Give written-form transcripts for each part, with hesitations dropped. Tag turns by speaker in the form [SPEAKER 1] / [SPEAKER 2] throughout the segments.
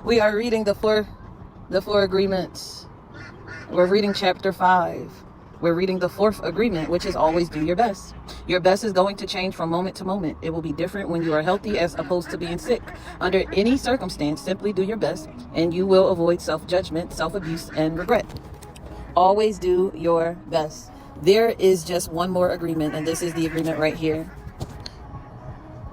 [SPEAKER 1] We are reading the four agreements. We're reading chapter 5. We're reading the 4th agreement, which is always do your best. Your best is going to change from moment to moment. It will be different when you are healthy as opposed to being sick. Under any circumstance, simply do your best and you will avoid self-judgment, self-abuse, and regret. Always do your best. There is just one more agreement, and this is the agreement right here.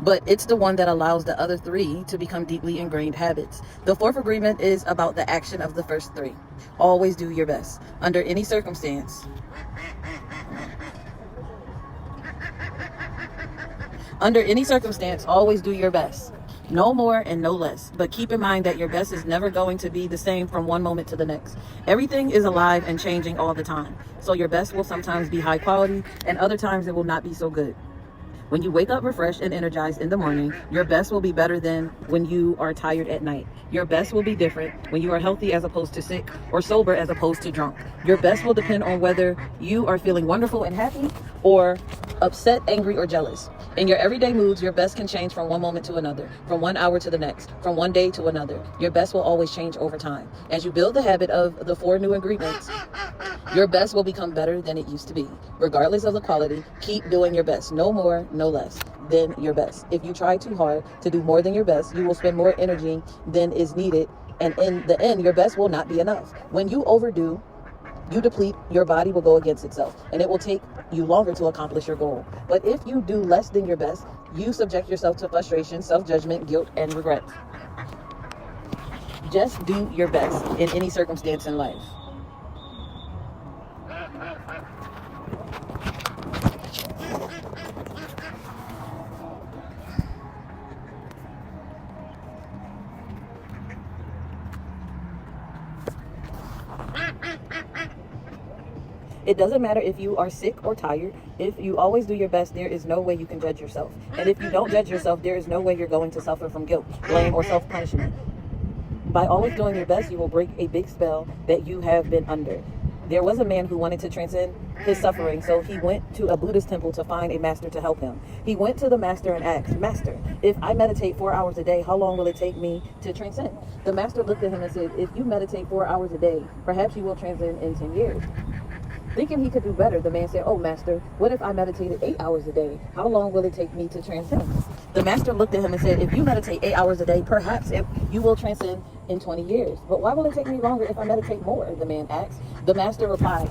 [SPEAKER 1] But it's the one that allows the other 3 to become deeply ingrained habits. The 4th agreement is about the action of the first 3. Always do your best. Under any circumstance. Under any circumstance, always do your best. No more and no less. But keep in mind that your best is never going to be the same from one moment to the next. Everything is alive and changing all the time. So your best will sometimes be high quality and other times it will not be so good. When you wake up refreshed and energized in the morning, your best will be better than when you are tired at night. Your best will be different when you are healthy as opposed to sick or sober as opposed to drunk. Your best will depend on whether you are feeling wonderful and happy or upset, angry, or jealous. In your everyday moods, your best can change from one moment to another, from 1 hour to the next, from one day to another. Your best will always change over time. As you build the habit of the 4 new agreements, your best will become better than it used to be. Regardless of the quality, keep doing your best. No more, no less than your best. If you try too hard to do more than your best, you will spend more energy than is needed. And in the end, your best will not be enough. When you overdo, you deplete, your body will go against itself, and it will take you longer to accomplish your goal. But if you do less than your best, you subject yourself to frustration, self-judgment, guilt, and regret. Just do your best in any circumstance in life. It doesn't matter if you are sick or tired. If you always do your best, there is no way you can judge yourself. And if you don't judge yourself, there is no way you're going to suffer from guilt, blame, or self-punishment. By always doing your best, you will break a big spell that you have been under. There was a man who wanted to transcend his suffering, so he went to a Buddhist temple to find a master to help him. He went to the master and asked, "Master, if I meditate 4 hours a day, how long will it take me to transcend?" The master looked at him and said, "If you meditate 4 hours a day, perhaps you will transcend in 10 years. Thinking he could do better, the man said, "Oh, master, what if I meditated 8 hours a day? How long will it take me to transcend?" The master looked at him and said, "If you meditate 8 hours a day, perhaps you will transcend in 20 years. But why will it take me longer if I meditate more?" the man asked. The master replied,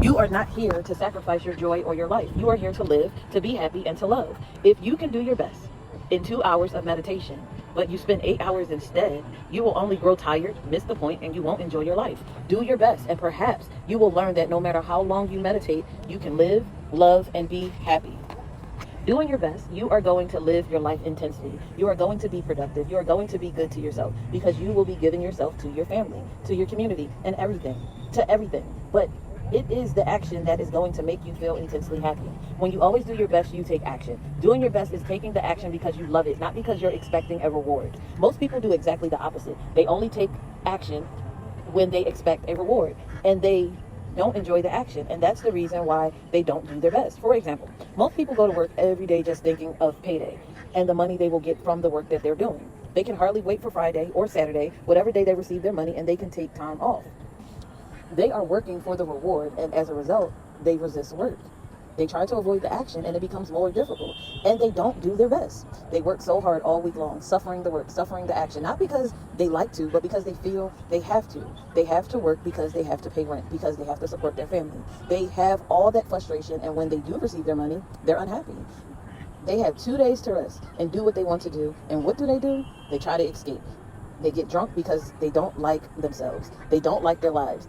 [SPEAKER 1] "You are not here to sacrifice your joy or your life. You are here to live, to be happy, and to love. If you can do your best in 2 hours of meditation, but you spend 8 hours instead, you will only grow tired, miss the point, and you won't enjoy your life. Do your best, and perhaps you will learn that no matter how long you meditate, you can live, love, and be happy." Doing your best, you are going to live your life intensely. You are going to be productive. You are going to be good to yourself because you will be giving yourself to your family, to your community, and to everything. But it is the action that is going to make you feel intensely happy. When you always do your best, you take action. Doing your best is taking the action because you love it, not because you're expecting a reward. Most people do exactly the opposite. They only take action when they expect a reward, and they don't enjoy the action, and that's the reason why they don't do their best. For example, most people go to work every day just thinking of payday and the money they will get from the work that they're doing. They can hardly wait for Friday or Saturday, whatever day they receive their money, and they can take time off. They are working for the reward, and as a result, they resist work. They try to avoid the action, and it becomes more difficult, and they don't do their best. They work so hard all week long, suffering the work, suffering the action, not because they like to, but because they feel they have to. They have to work because they have to pay rent, because they have to support their family. They have all that frustration, and when they do receive their money, they're unhappy. They have 2 days to rest and do what they want to do, and what do? They try to escape. They get drunk because they don't like themselves. They don't like their lives.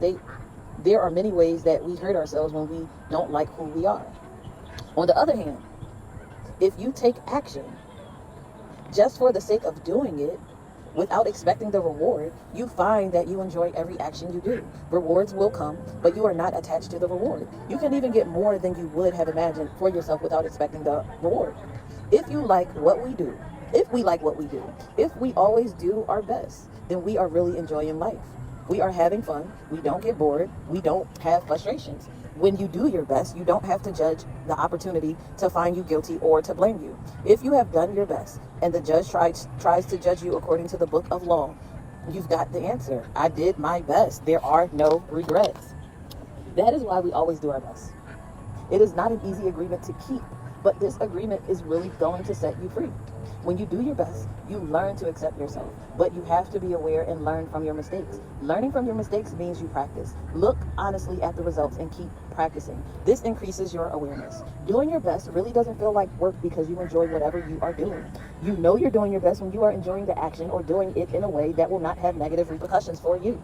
[SPEAKER 1] There are many ways that we hurt ourselves when we don't like who we are. On the other hand, if you take action just for the sake of doing it without expecting the reward, you find that you enjoy every action you do. Rewards will come, but you are not attached to the reward. You can even get more than you would have imagined for yourself without expecting the reward. If you like what we do, if we like what we do, if we always do our best, then we are really enjoying life. We are having fun. We don't get bored. We don't have frustrations. When you do your best, you don't have to judge the opportunity to find you guilty or to blame you. If you have done your best and the judge tries to judge you according to the book of law, you've got the answer. I did my best. There are no regrets. That is why we always do our best. It is not an easy agreement to keep, but this agreement is really going to set you free. When you do your best, you learn to accept yourself, but you have to be aware and learn from your mistakes. Learning from your mistakes means you practice. Look honestly at the results and keep practicing. This increases your awareness. Doing your best really doesn't feel like work because you enjoy whatever you are doing. You know you're doing your best when you are enjoying the action or doing it in a way that will not have negative repercussions for you.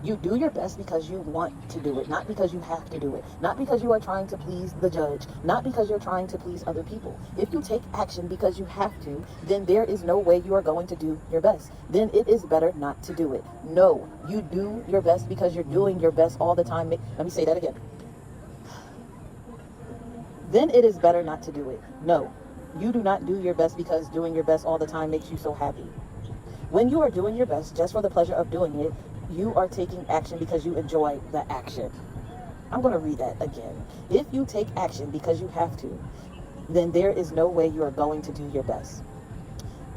[SPEAKER 1] You do your best because you want to do it, not because you have to do it, not because you are trying to please the judge, not because you're trying to please other people. If you take action because you have to, then there is no way you are going to do your best. Then it is better not to do it. No, you do your best because you're doing your best all the time. Let me say that again. Then it is better not to do it. No, you do not do your best because doing your best all the time makes you so happy. When you are doing your best just for the pleasure of doing it, you are taking action because you enjoy the action. I'm going to read that again. If you take action because you have to, then there is no way you are going to do your best.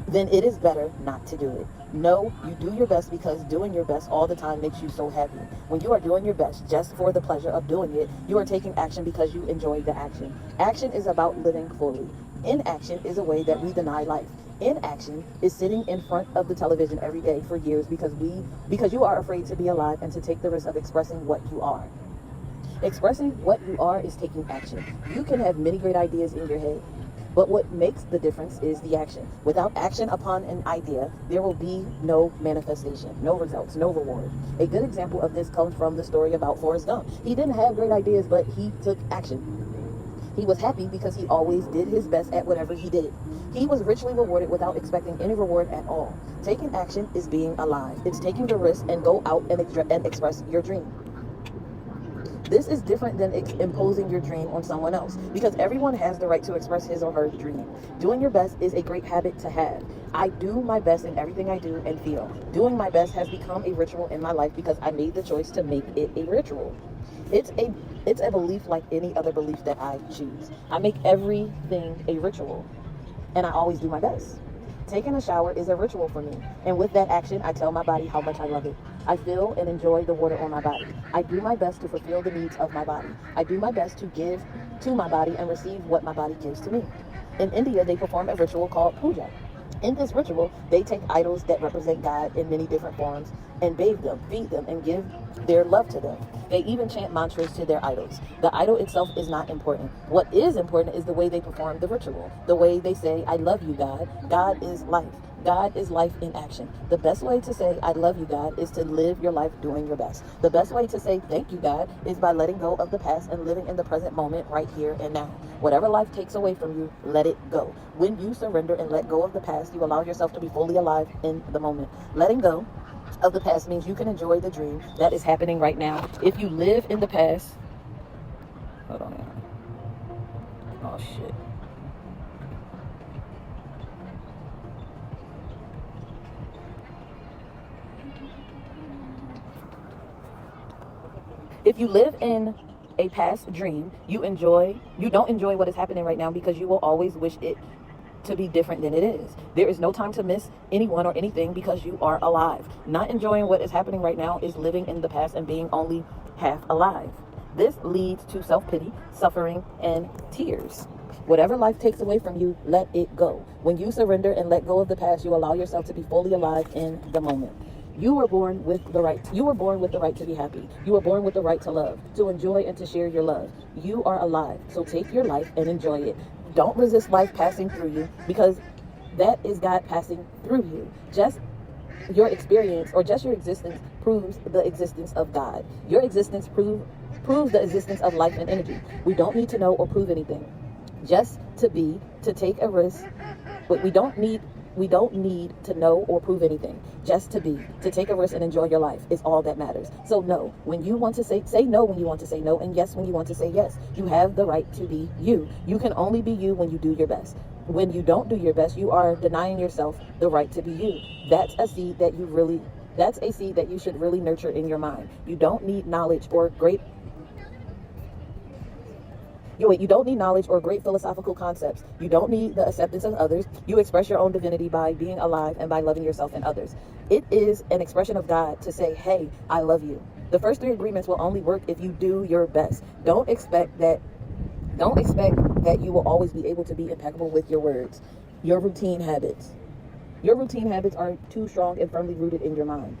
[SPEAKER 1] Then it is better not to do it. No, you do your best because doing your best all the time makes you so happy. When you are doing your best just for the pleasure of doing it, you are taking action because you enjoy the action. Action is about living fully. Inaction is a way that we deny life. Inaction is sitting in front of the television every day for years because you are afraid to be alive and to take the risk of expressing what you are. Expressing what you are is taking action. You can have many great ideas in your head, but what makes the difference is the action. Without action upon an idea, there will be no manifestation, no results, no reward. A good example of this comes from the story about Forrest Gump. He didn't have great ideas, but he took action. He was happy because he always did his best at whatever he did. He was richly rewarded without expecting any reward at all. Taking action is being alive. It's taking the risk and go out and express your dream. This is different than imposing your dream on someone else because everyone has the right to express his or her dream. Doing your best is a great habit to have. I do my best in everything I do and feel. Doing my best has become a ritual in my life because I made the choice to make it a ritual. It's a belief like any other belief that I choose. I make everything a ritual, and I always do my best. Taking a shower is a ritual for me, and with that action, I tell my body how much I love it. I feel and enjoy the water on my body. I do my best to fulfill the needs of my body. I do my best to give to my body and receive what my body gives to me. In India, they perform a ritual called puja. In this ritual, they take idols that represent God in many different forms and bathe them, feed them, and give their love to them. They even chant mantras to their idols. The idol itself is not important. What is important is the way they perform the ritual, the way they say, I love you, God. God is life. God is life in action. The best way to say, I love you, God, is to live your life doing your best. The best way to say, thank you, God, is by letting go of the past and living in the present moment right here and now. Whatever life takes away from you, let it go. When you surrender and let go of the past, you allow yourself to be fully alive in the moment. Letting go of the past means you can enjoy the dream that is happening right now. If you live in the past, hold on. Oh, shit. If you live in a past dream, you don't enjoy what is happening right now because you will always wish it to be different than it is. There is no time to miss anyone or anything because you are alive. Not enjoying what is happening right now is living in the past and being only half alive. This leads to self-pity, suffering, and tears. Whatever life takes away from you, let it go. When you surrender and let go of the past, you allow yourself to be fully alive in the moment. You were born with the right to be happy. You were born with the right to love, to enjoy and to share your love. You are alive, so take your life and enjoy it. Don't resist life passing through you because that is God passing through you. Just your experience or just your existence proves the existence of God. Your existence proves the existence of life and energy. We don't need to know or prove anything. Just to be, to take a risk, but we don't need to know or prove anything. Just to be, to take a risk and enjoy your life is all that matters. So no, when you want to say no when you want to say no, and yes when you want to say yes. You have the right to be you. You can only be you when you do your best. When you don't do your best, you are denying yourself the right to be you. That's a seed that you really That's a seed that you should really nurture in your mind. You don't need knowledge or great you don't need knowledge or great philosophical concepts. You don't need the acceptance of others. You express your own divinity by being alive and by loving yourself and others. It is an expression of God to say, hey, I love you. The first 3 agreements will only work if you do your best. Don't expect that you will always be able to be impeccable with your words. Your routine habits are too strong and firmly rooted in your mind.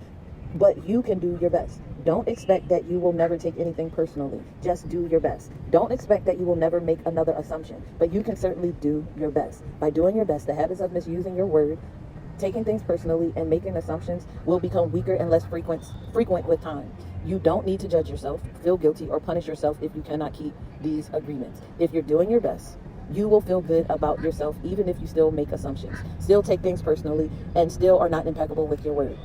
[SPEAKER 1] But you can do your best. Don't expect that you will never take anything personally. Just do your best. Don't expect that you will never make another assumption, but you can certainly do your best. By doing your best, the habits of misusing your word, taking things personally, and making assumptions will become weaker and less frequent with time. You don't need to judge yourself, feel guilty, or punish yourself if you cannot keep these agreements. If you're doing your best, you will feel good about yourself even if you still make assumptions, still take things personally, and still are not impeccable with your word.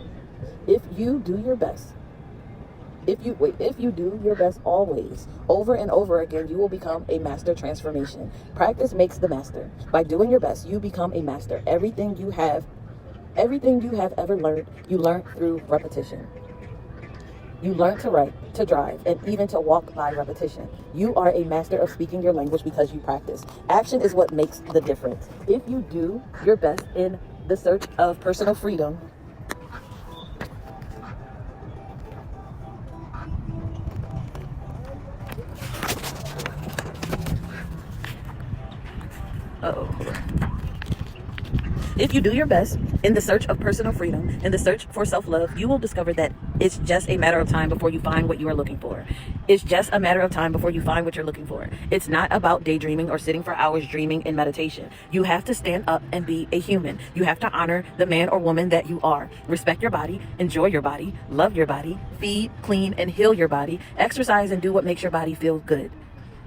[SPEAKER 1] If you do your best, if you do your best always, over and over again, you will become a master transformation. Practice makes the master. By doing your best, you become a master. Everything you have ever learned, you learn through repetition. You learn to write, to drive, and even to walk by repetition. You are a master of speaking your language because you practice. Action is what makes the difference. If you do your best in the search of personal freedom, if you do your best in the search of personal freedom, in the search for self-love, you will discover that it's just a matter of time before you find what you are looking for. It's just a matter of time before you find what you're looking for. It's not about daydreaming or sitting for hours dreaming in meditation. You have to stand up and be a human. You have to honor the man or woman that you are. Respect your body, enjoy your body, love your body, feed, clean, and heal your body, exercise, and do what makes your body feel good.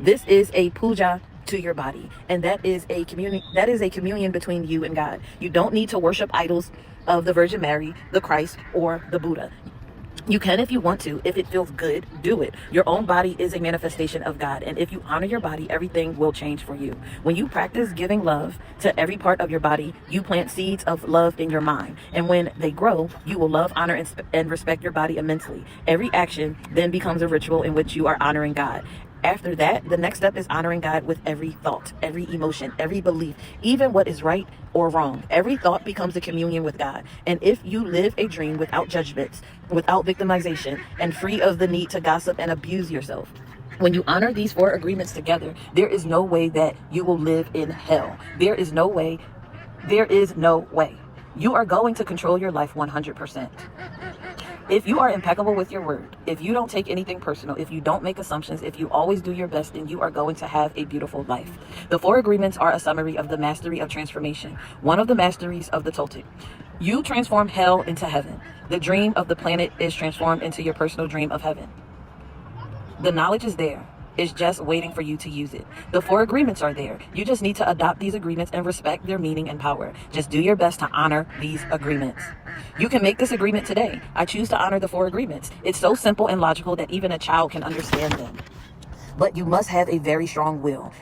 [SPEAKER 1] This is a puja to your body, and that is a communion between you and God. You don't need to worship idols of the Virgin Mary, the Christ, or the Buddha. You can if you want to. If it feels good, do it. Your own body is a manifestation of God, and if you honor your body, everything will change for you. When you practice giving love to every part of your body, you plant seeds of love in your mind, and when they grow, you will love, honor, and respect your body immensely. Every action then becomes a ritual in which you are honoring God. After that, the next step is honoring God with every thought, every emotion, every belief, even what is right or wrong. Every thought becomes a communion with God. And if you live a dream without judgments, without victimization, and free of the need to gossip and abuse yourself, when you honor these 4 agreements together, there is no way that you will live in hell. There is no way. You are going to control your life 100%. If you are impeccable with your word, if you don't take anything personal, if you don't make assumptions, if you always do your best, then you are going to have a beautiful life. The 4 agreements are a summary of the mastery of transformation, one of the masteries of the Toltec. You transform hell into heaven. The dream of the planet is transformed into your personal dream of heaven. The knowledge is there. It's just waiting for you to use it. The 4 agreements are there. You just need to adopt these agreements and respect their meaning and power. Just do your best to honor these agreements. You can make this agreement today. I choose to honor the 4 agreements. It's so simple and logical that even a child can understand them. But you must have a very strong will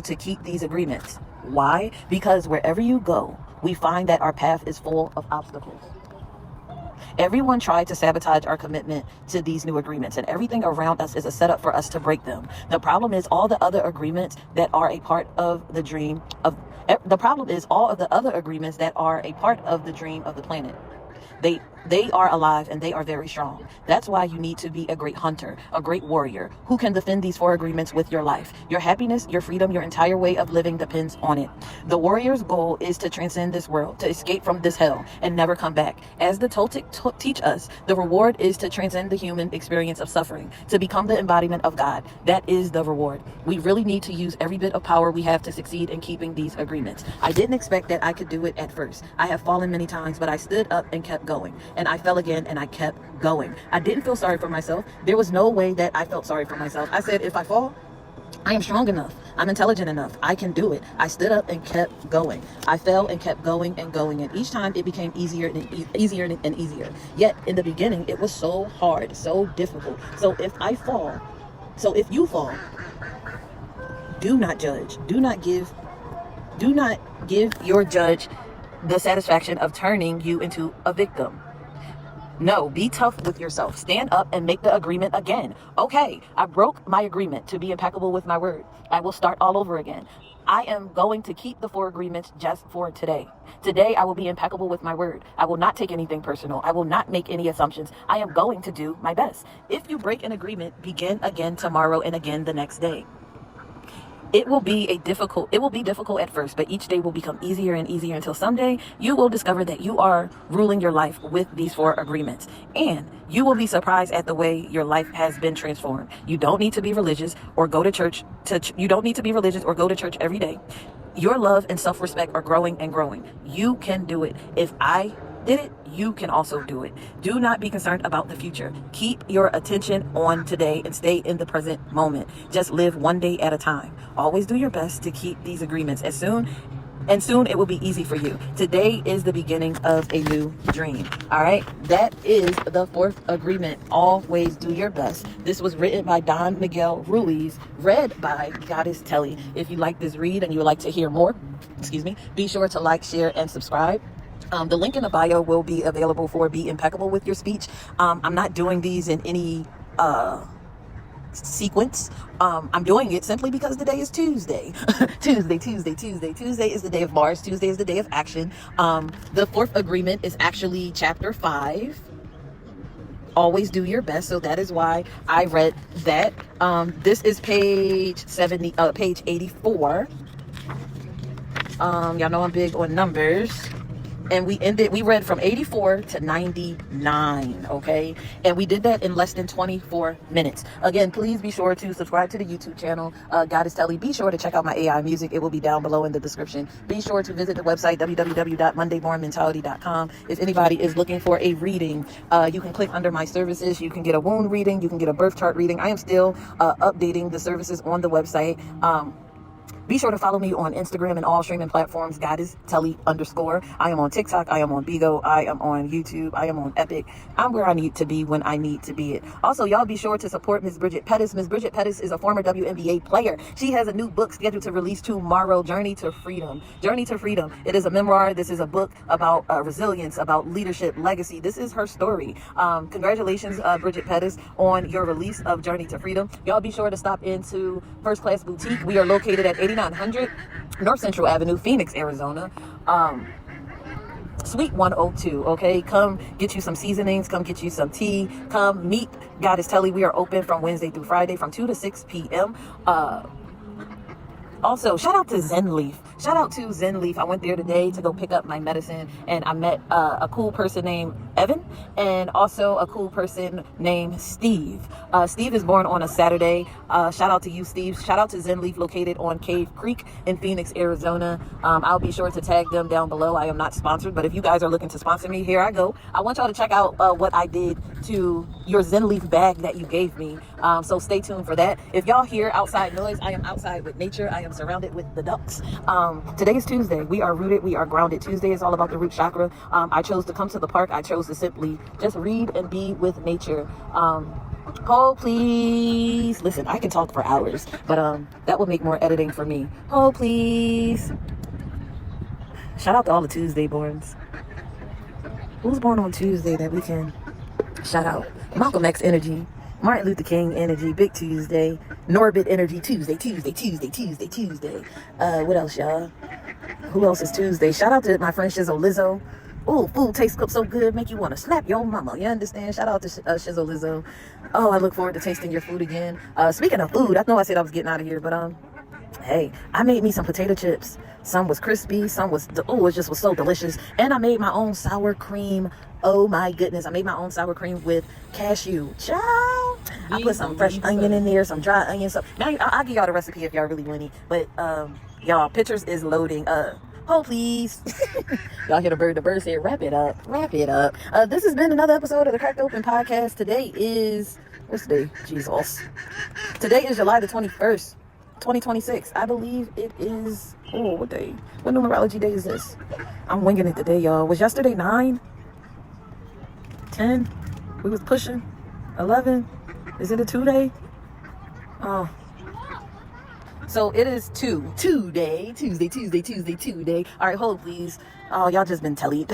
[SPEAKER 1] to keep these agreements. Why? Because wherever you go, we find that our path is full of obstacles. Everyone tried to sabotage our commitment to these new agreements, and everything around us is a setup for us to break them. The problem is all the other agreements that are a part of the dream of the other agreements that are a part of the dream of the planet. They are alive and they are very strong. That's why you need to be a great hunter, a great warrior who can defend these 4 agreements with your life. Your happiness, your freedom, your entire way of living depends on it. The warrior's goal is to transcend this world, to escape from this hell and never come back. As the Toltec teach us, the reward is to transcend the human experience of suffering, to become the embodiment of God. That is the reward. We really need to use every bit of power we have to succeed in keeping these agreements. I didn't expect that I could do it at first. I have fallen many times, but I stood up and kept going. And I fell again and I kept going. I didn't feel sorry for myself. There was no way that I felt sorry for myself. I said, if I fall, I am strong enough. I'm intelligent enough. I can do it. I stood up and kept going. I fell and kept going and going. And each time it became easier and easier. Yet in the beginning, it was so hard, so difficult. So if you fall, do not judge. Do not give your judge the satisfaction of turning you into a victim. No, be tough with yourself. Stand up and make the agreement again. Okay, I broke my agreement to be impeccable with my word. I will start all over again. I am going to keep the 4 agreements just for today. Today, I will be impeccable with my word. I will not take anything personal. I will not make any assumptions. I am going to do my best. If you break an agreement, begin again tomorrow and again the next day. It will be difficult at first, but each day will become easier and easier until someday you will discover that you are ruling your life with these 4 agreements. And you will be surprised at the way your life has been transformed. You don't need to be religious or go to church every day. Your love and self-respect are growing and growing. You can do it. If I did it, you can also do it. Do not be concerned about the future. Keep your attention on today and stay in the present moment. Just live one day at a time. Always do your best to keep these agreements. Soon it will be easy for you. Today is the beginning of a new dream. All right, that is the 4th agreement. Always do your best. This was written by Don Miguel Ruiz, read by Goddess Telly. If you like this read and you would like to hear more, be sure to like, share, and subscribe. The link in the bio will be available for Be Impeccable with Your Speech. I'm not doing these in any sequence. I'm doing it simply because today is Tuesday. Tuesday is the day of Mars. Tuesday is the day of action. The 4th agreement is actually chapter 5. Always do your best. So that is why I read that. This is page 84. Y'all know I'm big on numbers. And we read from 84 to 99, okay? And we did that in less than 24 minutes. Again, please be sure to subscribe to the YouTube channel, Goddess Telly. Be sure to check out my AI music. It will be down below in the description. Be sure to visit the website, www.mondaybornmentality.com. If anybody is looking for a reading, you can click under my services. You can get a wound reading. You can get a birth chart reading. I am still updating the services on the website. Be sure to follow me on Instagram and all streaming platforms, Goddess Telly _. I am on TikTok. I am on Bigo. I am on YouTube. I am on Epic. I'm where I need to be when I need to be it. Also, y'all be sure to support Miss Bridget Pettis. Miss Bridget Pettis is a former WNBA player. She has a new book scheduled to release tomorrow, Journey to Freedom. Journey to Freedom. It is a memoir. This is a book about resilience, about leadership, legacy. This is her story. Congratulations, Bridget Pettis, on your release of Journey to Freedom. Y'all be sure to stop into First Class Boutique. We are located at 8900 North Central Avenue, Phoenix, Arizona. Suite 102. Okay, come get you some seasonings, come get you some tea, come meet Goddess Telly. We are open from Wednesday through Friday from 2 to 6 p.m. Also, shout out to Zen Leaf. Shout out to Zen Leaf. I went there today to go pick up my medicine, and I met a cool person named Evan and also a cool person named Steve. Steve is born on a Saturday. Shout out to you, Steve. Shout out to Zen Leaf, located on Cave Creek in Phoenix, Arizona. I'll be sure to tag them down below. I am not sponsored, but if you guys are looking to sponsor me, here I go. I want y'all to check out what I did to your Zen Leaf bag that you gave me. So stay tuned for that. If y'all hear outside noise, I am outside with nature. I am surrounded with the ducks. Today is Tuesday. We are rooted. We are grounded. Tuesday is all about the root chakra. I chose to come to the park. I chose to simply just read and be with nature. Oh, please. Listen, I can talk for hours, but that will make more editing for me. Oh, please. Shout out to all the Tuesday borns. Who's born on Tuesday that we can shout out? Malcolm X energy. Martin Luther King energy, Big Tuesday, Norbit energy, Tuesday. What else, y'all? Who else is Tuesday? Shout out to my friend Shizzle Lizzo. Oh, food tastes so good, make you want to slap your mama. You understand? Shout out to Shizzle Lizzo. Oh, I look forward to tasting your food again. Speaking of food, I know I said I was getting out of here, but hey, I made me some potato chips. Some was crispy, some was, it was so delicious. And I made my own sour cream. Oh my goodness, I made my own sour cream with cashew. Ciao. I put some fresh onion in there, some dry onion. So now I'll give y'all the recipe if y'all really want it. But y'all, pictures is loading. Oh, please. Y'all hear the bird. The bird said, wrap it up. This has been another episode of the Cracked Open Podcast. Today is, what's today? Jesus. Today is July the 21st. 2026. I believe it is, what day? What numerology day is this? I'm winging it today, y'all. Was yesterday 9? 10? We was pushing 11. Is it a 2 day? Oh. So it is 2 day. Tuesday. All right, hold please. Oh, y'all just been tellied.